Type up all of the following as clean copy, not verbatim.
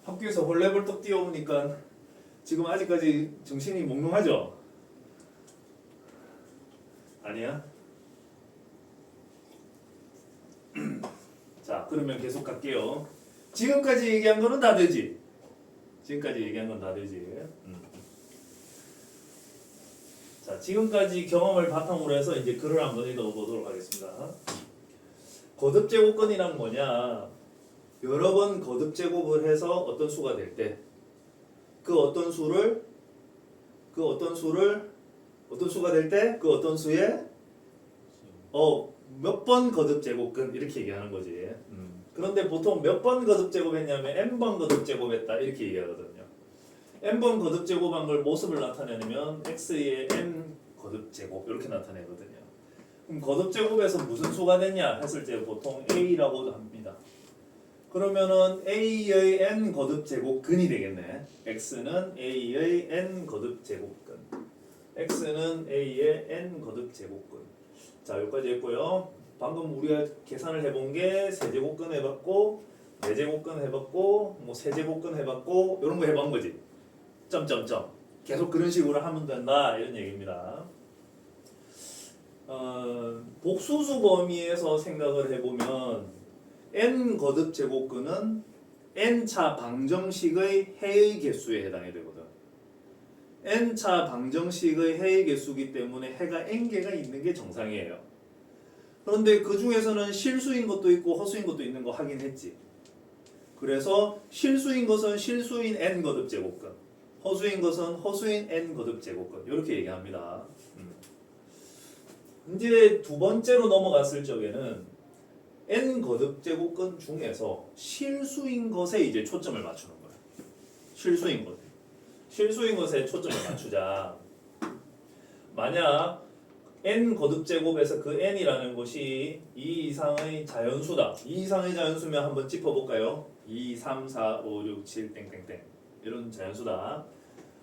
학교에서 헐레벌떡 뛰어오니까 지금 아직까지 정신이 몽롱하죠? 아니야? 자, 그러면 계속 갈게요. 지금까지 얘기한 거는 다 되지? 지금까지 얘기한 건 다 되지? 자, 지금까지 경험을 바탕으로 해서 이제 글을 한번 읽어보도록 하겠습니다. 거듭 제곱근이란 뭐냐? 여러 번 거듭 제곱을 해서 어떤 수가 될 때 그 어떤 수가 될 때 그 어떤 수에 몇 번 거듭 제곱근 이렇게 얘기하는 거지. 그런데 보통 몇 번 거듭 제곱했냐면 n번 거듭 제곱했다 이렇게 얘기하거든요. n번 거듭 제곱한 걸 모습을 나타내면 x의 n 거듭 제곱 이렇게 나타내거든요. 그럼 거듭 제곱에서 무슨 수가 됐냐 했을 때 보통 a라고 합니다. 그러면은 a의 n 거듭 제곱근이 되겠네. x는 a의 n 거듭 제곱근. x는 a의 n 거듭 제곱근. 자, 여기까지 했고요. 방금 우리가 계산을 해본 게 세제곱근 해봤고, 네제곱근 해봤고, 뭐 세제곱근 해봤고, 이런 거 해본 거지. 점점점. 계속 그런 식으로 하면 된다 이런 얘기입니다. 복수수 범위에서 생각을 해보면 n 거듭 제곱근은 n차 방정식의 해의 개수에 해당이 되거든. n차 방정식의 해의 개수이기 때문에 해가 n개가 있는 게 정상이에요. 그런데 그 중에서는 실수인 것도 있고 허수인 것도 있는 거 확인했지. 그래서 실수인 것은 실수인 n 거듭 제곱근, 허수인 것은 허수인 n 거듭 제곱근 이렇게 얘기합니다. 이제 두 번째로 넘어갔을 적에는 n 거듭 제곱근 중에서 실수인 것에 이제 초점을 맞추는 거야. 실수인 것에 초점을 맞추자. 만약 n 거듭 제곱에서 그 n이라는 것이 2 이상의 자연수다. 2 이상의 자연수면 한번 짚어볼까요? 2, 3, 4, 5, 6, 7 땡땡땡 이런 자연수다.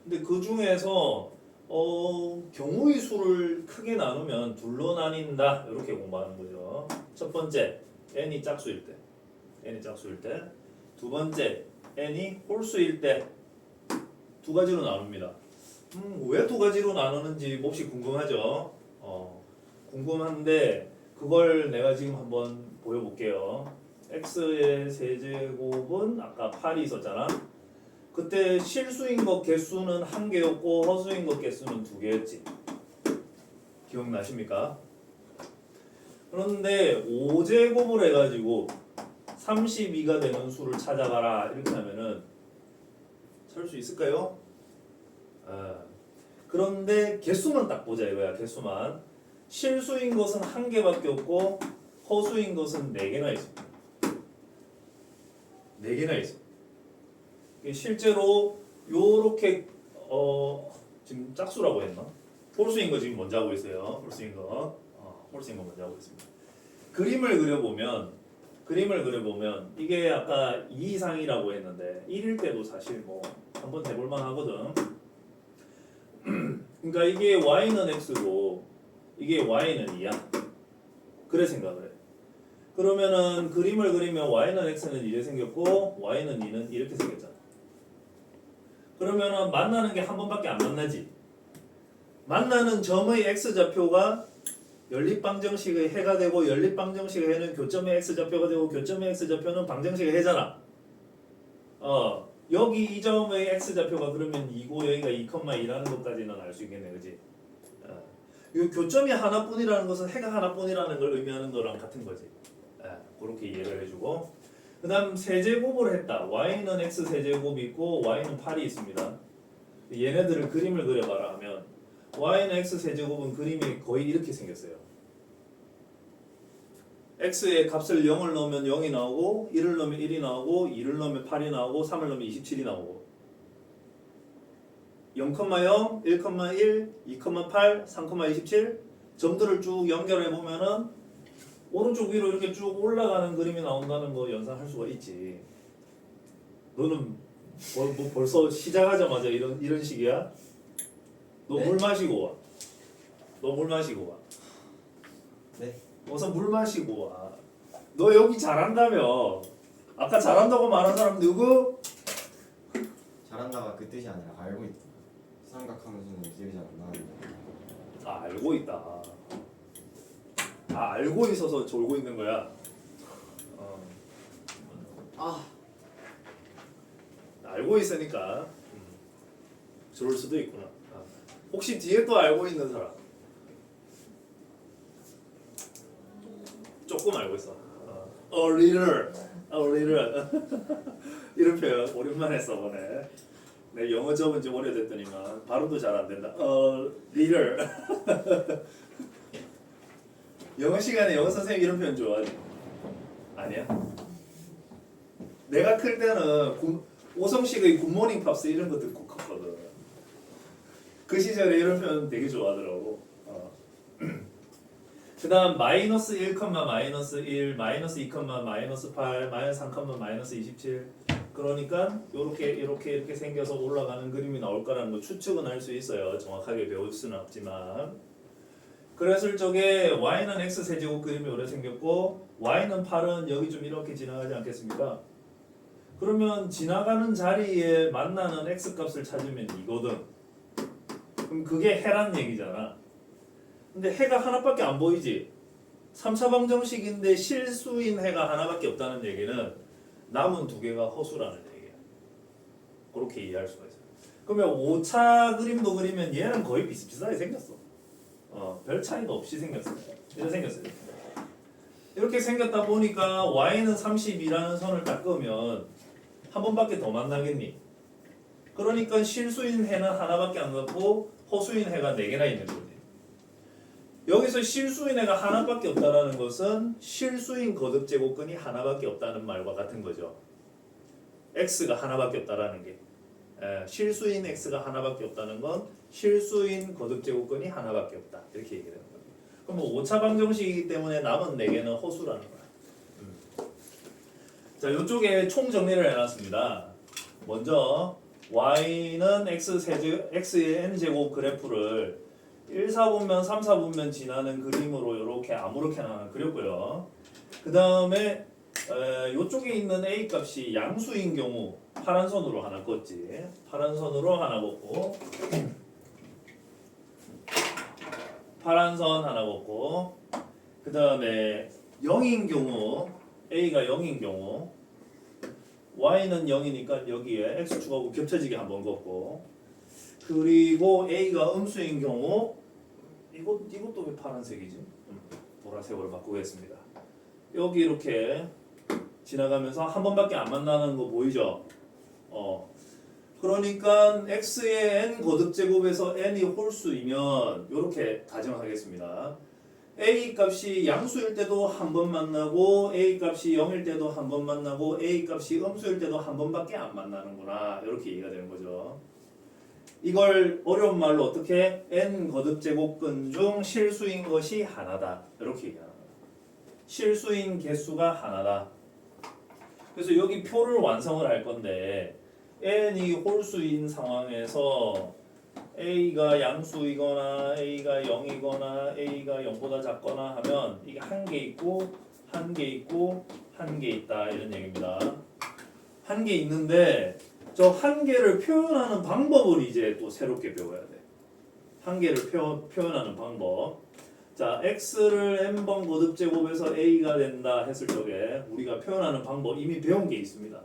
근데 그 중에서 경우의 수를 크게 나누면 둘로 나뉜다 이렇게 공부하는 거죠. 첫 번째 n이 짝수일 때, 두 번째 n이 홀수일 때 두 가지로 나눕니다. 왜 두 가지로 나누는지 몹시 궁금하죠? 궁금한데 그걸 내가 지금 한번 보여볼게요. x의 세제곱은 아까 8이 있었잖아. 그때 실수인 것 개수는 1개였고 허수인 것 개수는 2개였지. 기억나십니까? 그런데 5제곱을 해가지고 32가 되는 수를 찾아가라 이렇게 하면은 찾을 수 있을까요? 그런데 개수만 딱 보자 이거야. 개수만. 실수인 것은 1개밖에 없고 허수인 것은 4개나 있어. 4개나 있어. 실제로 요렇게 지금 짝수라고 했나? 홀수인 거 지금 먼저 하고 있어요. 홀수인 거 먼저 하고 있습니다. 그림을 그려보면 이게 아까 2 이상이라고 했는데 1일 때도 사실 뭐 한번 해볼만 하거든. 그러니까 이게 y는 x고 이게 y는 2야. 그래 생각을 해. 그러면은 그림을 그리면 y는 x는 이렇게 생겼고 y는 2는 이렇게 생겼잖아. 그러면은 만나는 게 한 번밖에 안 만나지. 만나는 점의 x좌표가 연립방정식의 해가 되고 연립방정식의 해는 교점의 x좌표가 되고 교점의 x좌표는 방정식의 해잖아. 여기 이 점의 x좌표가 그러면 2고 여기가 2,2라는 것까지는 알 수 있겠네, 그지? 이 교점이 하나뿐이라는 것은 해가 하나뿐이라는 걸 의미하는 거랑 같은 거지. 그렇게 이해를 해주고, 그 다음 세제곱을 했다. y는 x 세제곱이 있고 y는 8이 있습니다. 얘네들을 그림을 그려봐라 하면 y는 x 세제곱은 그림이 거의 이렇게 생겼어요. x의 값을 0을 넣으면 0이 나오고 1을 넣으면 1이 나오고 2를 넣으면 8이 나오고 3을 넣으면 27이 나오고 0,0, 1,1, 2,8, 3,27 점들을 쭉 연결해 보면은 오른쪽 위로 이렇게 쭉 올라가는 그림이 나온다는 거 연상할 수가 있지. 너는 뭐 벌써 시작하자마자 이런 식이야? 너 물 마시고 와. 네. 어서 물 마시고 와. 너 여기 잘한다며. 아까 잘한다고 말한 사람 누구? 잘한다가 그 뜻이 아니라 알고 있다. 삼각함수는 기억이 잘 안 나는데. 아 알고 있다. 아 알고 있어서 졸고 있는 거야. 아 알고 있으니까 졸을 수도 있구나. 혹시 뒤에 또 알고 있는 사람? 조금 알고 있어. A little, a little. 이런 표현 오랜만에 써보네. 내 영어 접은 지 오래됐더니만 발음도 잘 안 된다. A little. 영어 시간에 영어 선생님 이런 표현 좋아하지? 아니야? 내가 클 때는 오성식의 굿모닝 팝스 이런 거 듣고 컸거든. 그 시절에 이런 표현 되게 좋아하더라고. 그 다음 마이너스 1, 마이너스 1, 마이너스 2, 마이너스 8, 마이너스 3, 마이너스 27. 그러니까 이렇게 생겨서 올라가는 그림이 나올 거라는 거 추측은 할 수 있어요. 정확하게 배울 수는 없지만. 그랬을 적에 y는 x 세제곱 그림이 오래 생겼고 y는 8은 여기 좀 이렇게 지나가지 않겠습니까? 그러면 지나가는 자리에 만나는 x 값을 찾으면 이거든. 그럼 그게 해란 얘기잖아. 근데 해가 하나밖에 안 보이지. 3차 방정식인데 실수인 해가 하나밖에 없다는 얘기는 남은 두 개가 허수라는 얘기야. 그렇게 이해할 수가 있어요. 그러면 5차 그림도 그리면 얘는 거의 비슷비슷하게 생겼어. 별 차이가 없이 생겼어요. 이렇게 생겼어요. 이렇게 생겼다 보니까 y는 32라는 선을 딱 그으면 한 번밖에 더 만나겠니? 그러니까 실수인 해는 하나밖에 안 같고 허수인 해가 4개나 있는 거지. 여기서 실수인 해가 하나밖에 없다는 것은 실수인 거듭제곱근이 하나밖에 없다는 말과 같은 거죠. x가 하나밖에 없다라는 게. 실수인 x가 하나밖에 없다는 건 실수인 거듭제곱근이 하나밖에 없다. 이렇게 얘기되는 거예요. 그럼 뭐 5차 방정식이기 때문에 남은 4개는 허수라는 거야. 자, 이쪽에 총 정리를 해놨습니다. 먼저 y는 x의 n제곱 그래프를 1, 4분면, 3, 4분면 지나는 그림으로 이렇게 아무렇게나 그렸고요. 그 다음에 이쪽에 있는 a 값이 양수인 경우 파란 선으로 하나 껐지. 파란 선으로 하나 걷고 파란 선 하나 걷고 그 다음에 0인 경우 a가 0인 경우 y는 0이니까 여기에 x축하고 겹쳐지게 한번 걷고 그리고 a가 음수인 경우 이것도 왜 파란색이지? 보라색으로 바꾸겠습니다. 여기 이렇게 지나가면서 한 번밖에 안 만나는 거 보이죠? 그러니까 x의 n 거듭제곱에서 n이 홀수이면 이렇게 가정하겠습니다. a 값이 양수일 때도 한 번 만나고 a 값이 0일 때도 한 번 만나고 a 값이 음수일 때도 한 번밖에 안 만나는구나. 이렇게 이해가 되는 거죠. 이걸 어려운 말로 어떻게 n 거듭제곱근 중 실수인 것이 하나다. 이렇게 얘기하는 거예요. 실수인 개수가 하나다. 그래서 여기 표를 완성을 할 건데 n이 홀수인 상황에서 a가 양수이거나 a가 0이거나 a가 0보다 작거나 하면 이게 한 개 있고 한 개 있고 한 개 있다 이런 얘기입니다. 한 개 있는데 저 한 개를 표현하는 방법을 이제 또 새롭게 배워야 돼. 한 개를 표현하는 방법. 자, x를 n번 거듭제곱해서 a가 된다 했을 적에 우리가 표현하는 방법 이미 배운 게 있습니다.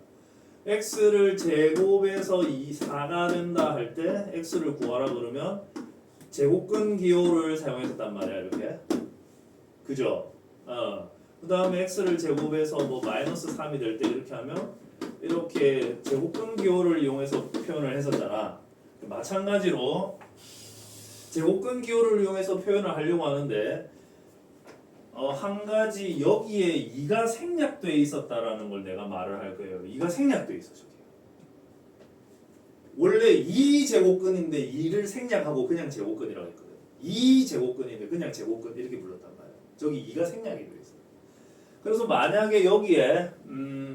x를 제곱해서 4가 된다 할 때 x를 구하라 그러면 제곱근 기호를 사용했단 말이야. 이렇게. 그죠? 그 다음에 x를 제곱해서 뭐 마이너스 3이 될 때 이렇게 하면 이렇게 제곱근 기호를 이용해서 표현을 했었잖아. 마찬가지로 제곱근 기호를 이용해서 표현을 하려고 하는데 한 가지 여기에 2가 생략돼 있었다라는 걸 내가 말을 할 거예요. 2가 생략돼 있어 저기. 원래 2 제곱근인데 2를 생략하고 그냥 제곱근이라고 했거든. 2 제곱근인데 그냥 제곱근 이렇게 불렀단 말이야. 저기 2가 생략이 돼 있어. 그래서 만약에 여기에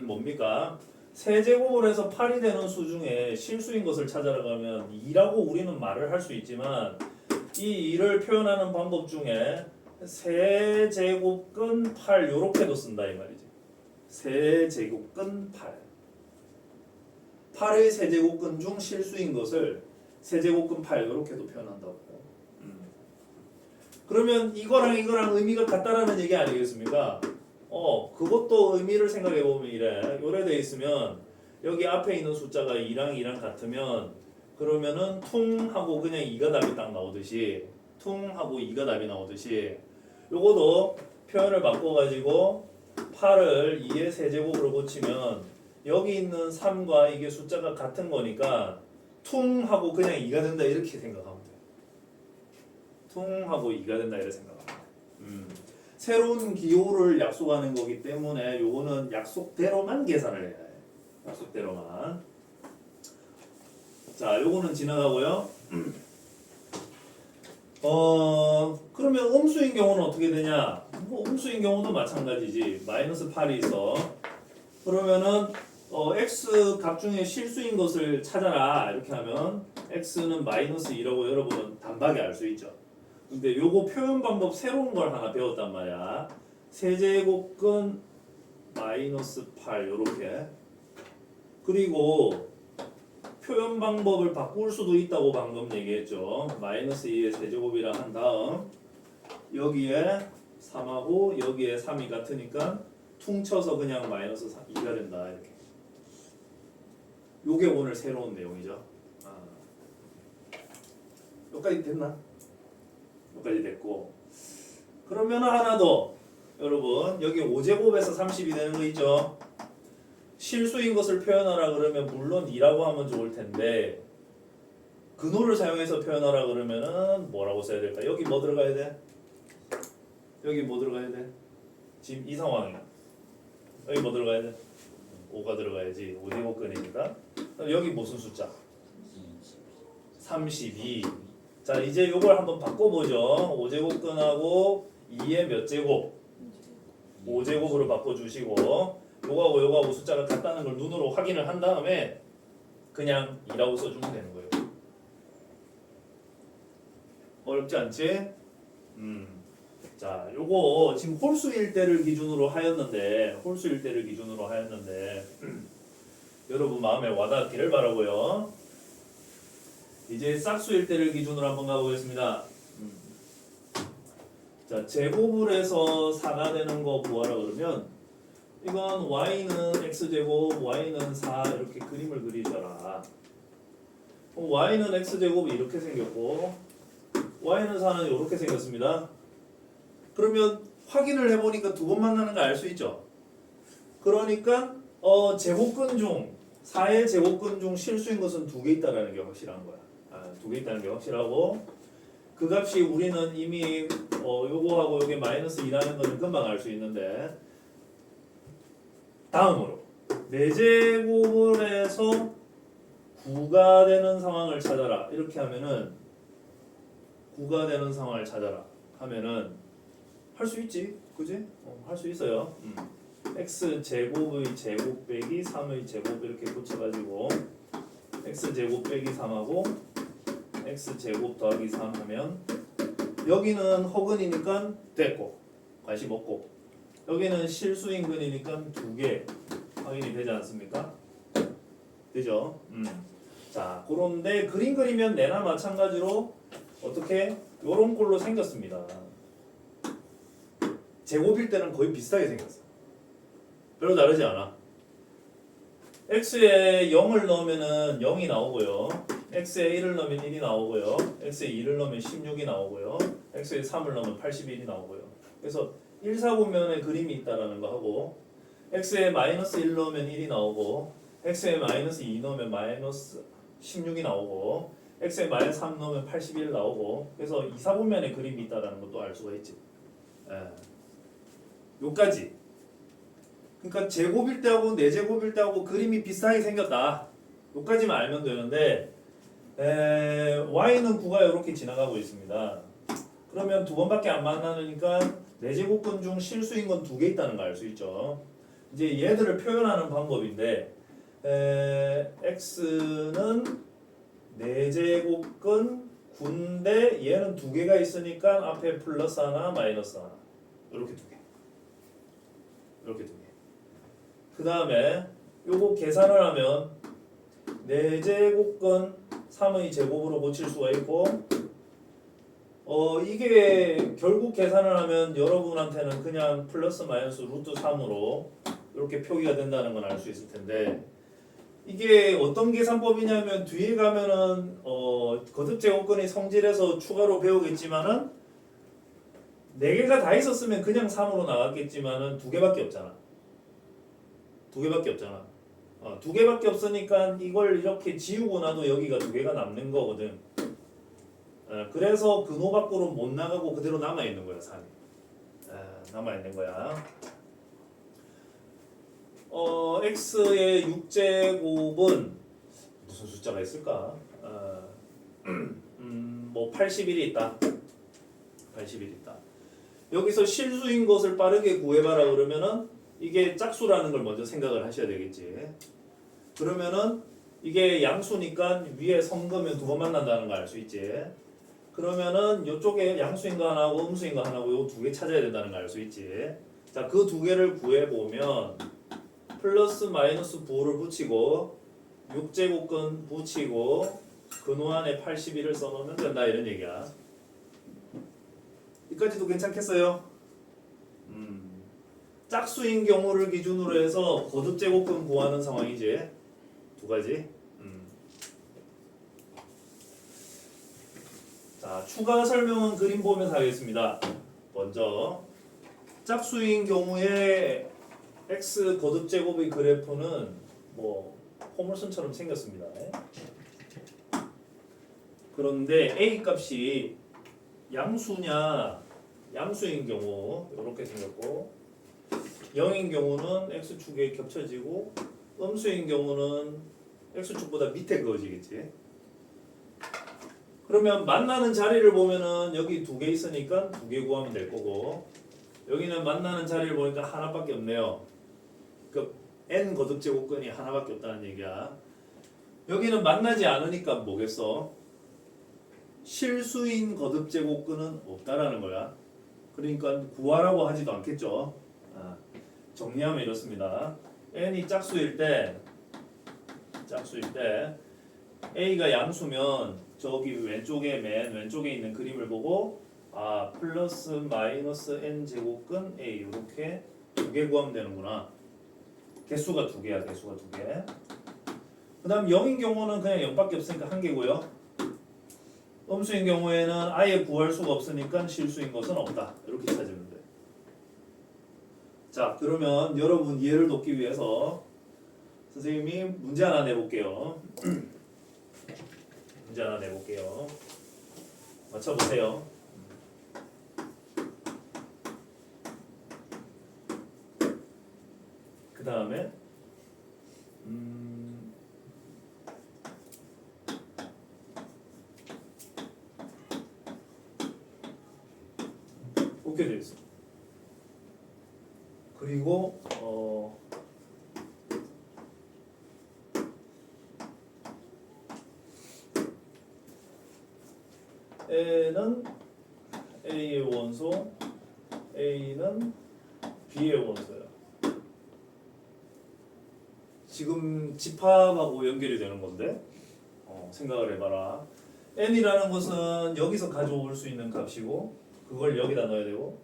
뭡니까? 세제곱을 해서 8이 되는 수 중에 실수인 것을 찾아라 가면 2라고 우리는 말을 할 수 있지만 이 2를 표현하는 방법 중에 세제곱근 8 요렇게도 쓴다 이 말이지. 세제곱근 8 8의 세제곱근 중 실수인 것을 세제곱근 8 이렇게도 표현한다고. 그러면 이거랑 이거랑 의미가 같다라는 얘기 아니겠습니까? 그것도 의미를 생각해 보면 이래. 요래 돼 있으면 여기 앞에 있는 숫자가 2랑 2랑 같으면 그러면은 퉁 하고 그냥 2가 답이 딱 나오듯이 퉁 하고 2가 답이 나오듯이 요거도 표현을 바꿔 가지고 8을 2의 세제곱으로 고치면 여기 있는 3과 이게 숫자가 같은 거니까 퉁 하고 그냥 2가 된다 이렇게 생각하면 돼. 퉁 하고 2가 된다 이렇게 생각하면 돼. 새로운 기호를 약속하는 거기 때문에 요거는 약속대로만 계산을 해야 해. 약속대로만. 자, 요거는 지나가고요. 그러면 음수인 경우는 어떻게 되냐? 뭐 음수인 경우도 마찬가지지. 마이너스 8이 있어. 그러면은 x 값 중에 실수인 것을 찾아라 이렇게 하면 x는 마이너스 2라고 여러분은 단박에 알 수 있죠. 근데 요거 표현 방법 새로운 걸 하나 배웠단 말이야. 세제곱근 마이너스 8 요렇게. 그리고 표현 방법을 바꿀 수도 있다고 방금 얘기했죠. 마이너스 2의 세제곱이라 한 다음 여기에 3하고 여기에 3이 같으니까 퉁쳐서 그냥 마이너스 2가 된다 이렇게. 요게 오늘 새로운 내용이죠. 여기까지 됐나? 여기까지 됐고 그러면 하나 더 여러분 여기 5제곱에서 30이 되는 거 있죠? 실수인 것을 표현하라 그러면 물론 2라고 하면 좋을 텐데 근호를 사용해서 표현하라 그러면은 뭐라고 써야 될까? 여기 뭐 들어가야 돼? 여기 뭐 들어가야 돼? 지금 이 상황이야. 여기 뭐 들어가야 돼? 5가 들어가야지. 5제곱근이니까. 여기 무슨 숫자? 32. 자 이제 요걸 한번 바꿔보죠. 5제곱근하고 2의 몇 제곱? 5제곱으로 바꿔주시고 요거하고 요거하고 숫자가 같다는 걸 눈으로 확인을 한 다음에 그냥 2라고 써주면 되는 거예요. 어렵지 않지? 자 요거 지금 홀수일 때를 기준으로 하였는데 여러분 마음에 와닿기를 바라고요. 이제 싹수일 때를 기준으로 한번 가보겠습니다. 자 제곱을 해서 4가 되는 거 구하라 그러면 이건 y는 x제곱, y는 4 이렇게 그림을 그리셔라. y는 x제곱이 이렇게 생겼고 y는 4는 이렇게 생겼습니다. 그러면 확인을 해보니까 두 번 만나는 거 알 수 있죠? 그러니까 제곱근 중 4의 제곱근 중 실수인 것은 2개 있다라는 게 확실한 거야. 2개 있다는 게 확실하고 그 값이 우리는 이미 요거하고 요게 마이너스 2라는 거는 금방 알 수 있는데 다음으로 4제곱을 해서 9가 되는 상황을 찾아라 이렇게 하면은 9가 되는 상황을 찾아라 하면은 할 수 있지 그지? 할 수 있어요. x제곱의 제곱 빼기 3의 제곱 이렇게 붙여가지고 x제곱 빼기 3하고 x제곱 더하기 3 하면 여기는 허근이니까 됐고 관심 없고 여기는 실수인근이니까 2개 확인이 되지 않습니까? 되죠? 자 그런데 그림 그리면 내나 마찬가지로 어떻게 요런 꼴로 생겼습니다. 제곱일 때는 거의 비슷하게 생겼어. 별로 다르지 않아. x에 0을 넣으면은 0이 나오고요. x에 1을 넣으면 1이 나오고요. x에 2를 넣으면 16이 나오고요. x에 3을 넣으면 81이 나오고요. 그래서 1사분면에 그림이 있다라는 거 하고 x에 마이너스 1 넣으면 1이 나오고 x에 마이너스 2 넣으면 마이너스 16이 나오고 x에 마이너스 3 넣으면 81 나오고 그래서 2사분면에 그림이 있다라는 것도 알 수가 있지. 요까지. 그러니까 제곱일 때하고 4제곱일 때하고 그림이 비슷하게 생겼다. 요까지만 알면 되는데 y는 9가 이렇게 지나가고 있습니다. 그러면 두 번밖에 안 만나니까 4제곱근 중 실수인 건 2개 있다는 거 알 수 있죠. 이제 얘들을 표현하는 방법인데 x는 4제곱근 9인데 얘는 2개가 있으니까 앞에 플러스 하나 마이너스 하나 이렇게 2개 이렇게 2개 그 다음에 요거 계산을 하면 4제곱건 3의 제곱으로 고칠 수가 있고 이게 결국 계산을 하면 여러분한테는 그냥 플러스 마이너스 루트 3으로 이렇게 표기가 된다는 건 알 수 있을 텐데 이게 어떤 계산법이냐면 뒤에 가면은 거듭제곱근의 성질에서 추가로 배우겠지만은 4개가 다 있었으면 그냥 3으로 나갔겠지만은 2개밖에 없잖아. 2개밖에 없잖아. 2개밖에 없으니까 이걸 이렇게 지우고 나도 여기가 2개가 남는 거거든. 그래서 근호 밖으로 못 나가고 그대로 남아 있는 거야, 3이. 남아 있는 거야. x의 6제곱은 무슨 숫자가 있을까? 뭐 81이 있다. 81이 있다. 여기서 실수인 것을 빠르게 구해봐라 그러면은 이게 짝수라는 걸 먼저 생각을 하셔야 되겠지. 그러면은 이게 양수니까 위에 성거면 2번 만난다는 거 알 수 있지. 그러면은 이쪽에 양수인 거 하나고 음수인 거 하나고 요 2개 찾아야 된다는 거 알 수 있지. 자, 그 2개를 구해보면 플러스 마이너스 부호를 붙이고 6제곱근 붙이고 근호 안에 81을 써놓으면 된다 이런 얘기야. 여기까지도 괜찮겠어요? 짝수인 경우를 기준으로 해서 거듭제곱근 구하는 상황이지. 2가지. 자, 추가 설명은 그림 보면서 하겠습니다. 먼저 짝수인 경우에 x 거듭제곱의 그래프는 뭐 포물선처럼 생겼습니다. 그런데 a 값이 양수인 경우 이렇게 생겼고 0인 경우는 x축에 겹쳐지고 음수인 경우는 x축보다 밑에 그어지겠지. 그러면 만나는 자리를 보면은 여기 2개 있으니까 2개 구하면 될 거고 여기는 만나는 자리를 보니까 하나밖에 없네요. 그 n 거듭제곱근이 하나밖에 없다는 얘기야. 여기는 만나지 않으니까 뭐겠어? 실수인 거듭제곱근은 없다라는 거야. 그러니까 구하라고 하지도 않겠죠. 정리하면 이렇습니다. n이 짝수일 때 a가 양수면 저기 왼쪽에 맨 왼쪽에 있는 그림을 보고 플러스 마이너스 n 제곱근 a 이렇게 2개 구하면 되는구나. 개수가 2개야. 개수가 2개. 그 다음 0인 경우는 그냥 0밖에 없으니까 1개고요. 음수인 경우에는 아예 구할 수가 없으니까 실수인 것은 없다. 이렇게 찾으면 돼. 자, 그러면 여러분 이해를 돕기 위해서 선생님이 문제 하나 내볼게요. 문제 하나 내볼게요. 맞춰보세요. 그 다음에 이렇게 되어 있어. 그리고 A는 A의 원소, A는 B의 원소야. 지금 집합하고 연결이 되는 건데 생각을 해봐라. n이라는 것은 여기서 가져올 수 있는 값이고 그걸 여기다 넣어야 되고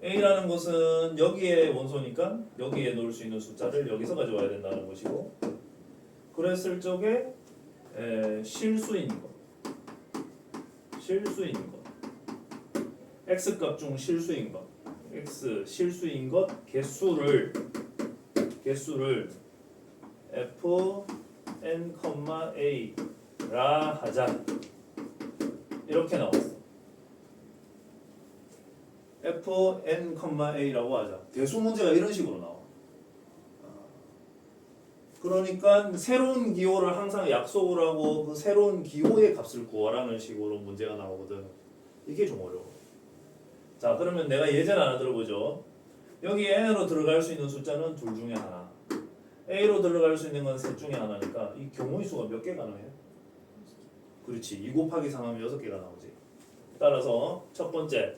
a라는 것은 여기에 원소니까 여기에 넣을 수 있는 숫자를 여기서 가져와야 된다는 것이고 그랬을 적에 실수인 것 x값 중 실수인 것 x 실수인 것 개수를 f n, a라 하자. 이렇게 나왔어. f n, a라고 하자. 대수 문제가 이런 식으로 나와. 그러니까 새로운 기호를 항상 약속을 하고 그 새로운 기호의 값을 구하라는 식으로 문제가 나오거든. 이게 좀 어려워. 자, 그러면 내가 예제를 하나 들어보죠. 여기 n으로 들어갈 수 있는 숫자는 둘 중에 하나. A로 들어갈 수 있는 건 셋 중에 하나니까 이 경우의 수가 몇 개 가능해? 그렇지. 2 곱하기 3 하면 6개가 나오지. 따라서 첫 번째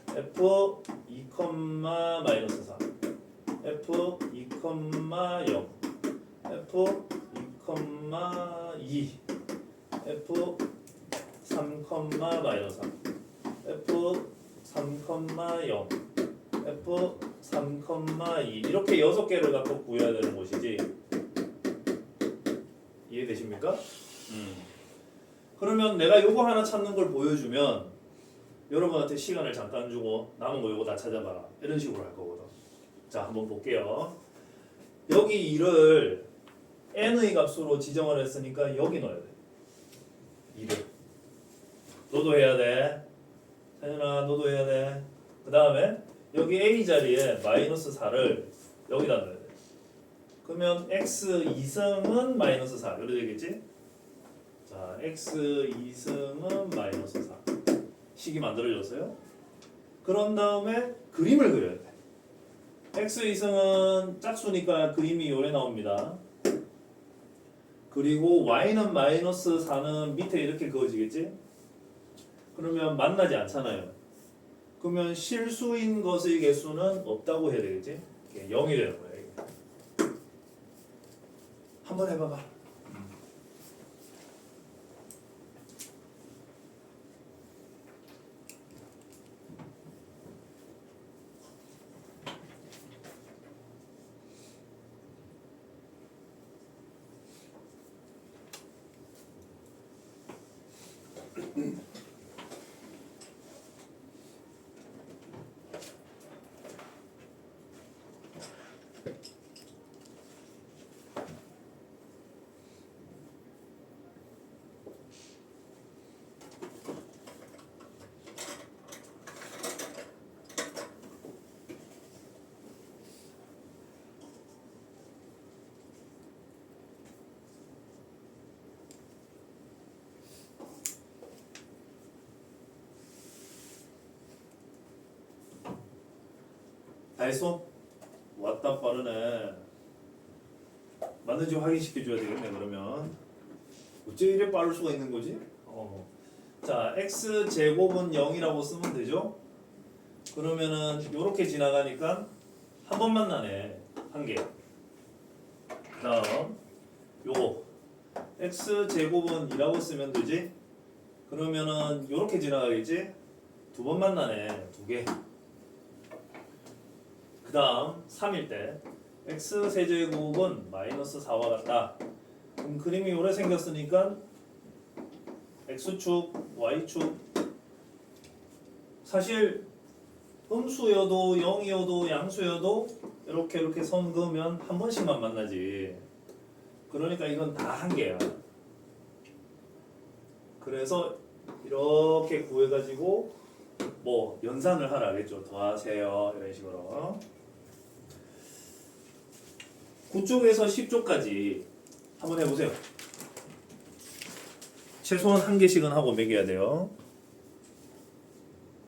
F 2, 마이너스 3 F 2, 0 F 2, 3,2 F 3, 마이너스 3 F 3,0 F 3,2 이렇게 6개를 갖고 구해야 되는 것이지. 이해되십니까? 그러면 내가 요거 하나 찾는 걸 보여주면 여러분한테 시간을 잠깐 주고 남은 거 요거 다 찾아봐라 이런 식으로 할 거거든. 자 한번 볼게요. 여기 2를 n의 값으로 지정을 했으니까 여기 넣어야 돼. 2를 너도 해야 돼. 태연아 너도 해야 돼. 그 다음에 여기 a 자리에 마이너스 4를 여기다 넣어야 돼. 그러면 x 2승은 마이너스 4 이렇게 되겠지? 자 x 2승은 마이너스 4 식이 만들어졌어요. 그런 다음에 그림을 그려야 돼. x 2승은 짝수니까 그림이 요래 나옵니다. 그리고 y는 마이너스 4는 밑에 이렇게 그어지겠지? 그러면 만나지 않잖아요. 그러면 실수인 것의 개수는 없다고 해야 되겠지? 0이 되는 거야. 이게. 한번 해봐봐. 다 했어? 왔다 빠르네. 맞는지 확인시켜줘야 되겠네 그러면. 어째 이래 빠를 수가 있는 거지? 자 x 제곱은 0이라고 쓰면 되죠? 그러면은 요렇게 지나가니까 한 번 만나네. 한 개. 다음 요거 x 제곱은 2라고 쓰면 되지? 그러면은 요렇게 지나가겠지? 두 번 만나네. 두 개. 그 다음 3일 때 x 세제곱은 마이너스 4와 같다. 그럼 그림이 오래 생겼으니까 x축, y축 사실 음수여도 0이어도 양수여도 이렇게 선 그으면 한 번씩만 만나지. 그러니까 이건 다 한 개야. 그래서 이렇게 구해가지고 뭐 연산을 하라겠죠. 더하세요 이런 식으로 9쪽에서 10쪽까지 한번 해보세요. 최소한 한 개씩은 하고 매겨야 돼요.